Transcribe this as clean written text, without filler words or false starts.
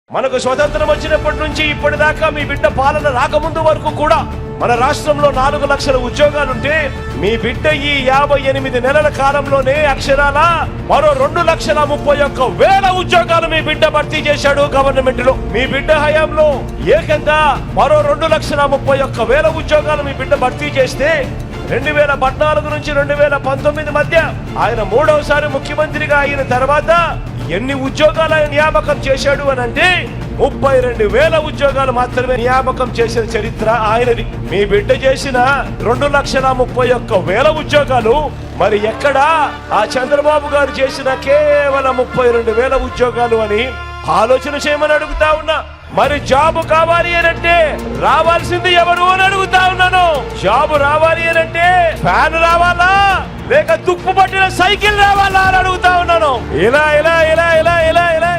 మనకు స్వతంత్రం వచ్చినప్పటి నుంచి ఇప్పటిదాకా మీ బిడ్డ పాలన రాకముందు వరకు కూడా మన రాష్ట్రంలో 4 లక్షల ఉద్యోగాలుంటే మీ బిడ్డ ఈ 58 నెలల కాలంలోనే అక్షరాల మరో 2,31,000 ఉద్యోగాలు మీ బిడ్డ భర్తీ చేశాడు గవర్నమెంట్ లో. మీ బిడ్డ హయాంలో ఏకంగా మరో 2,31,000 ఉద్యోగాలు మీ బిడ్డ భర్తీ చేస్తే 2014 నుంచి 2019 మధ్య ఆయన 3వసారి ముఖ్యమంత్రిగా అయిన తర్వాత ఎన్ని ఉద్యోగాలు ఆయన నియామకం చేశాడు అని అంటే 32,000 ఉద్యోగాలు మాత్రమే నియామకం చేసిన చరిత్ర ఆయనది. మీ బిడ్డ చేసిన 2,31,000 ఉద్యోగాలు మరి ఎక్కడా ఆ చంద్రబాబు గారు చేసిన కేవలం 32,000 ఉద్యోగాలు అని ఆలోచన చేయమని అడుగుతా ఉన్నా. మరి జాబు కావాలి అనంటే రావాల్సింది ఎవరు అని అడుగుతా ఉన్నాను. జాబు రావాలి అనంటే ఫ్యాన్ రావాలా లేక తుప్పు పట్టిన సైకిల్ రావాలా అని అడుగుతా ఉన్నాను. ఇలా ఇలా ఇలా ఇలా ఇలా ఇలా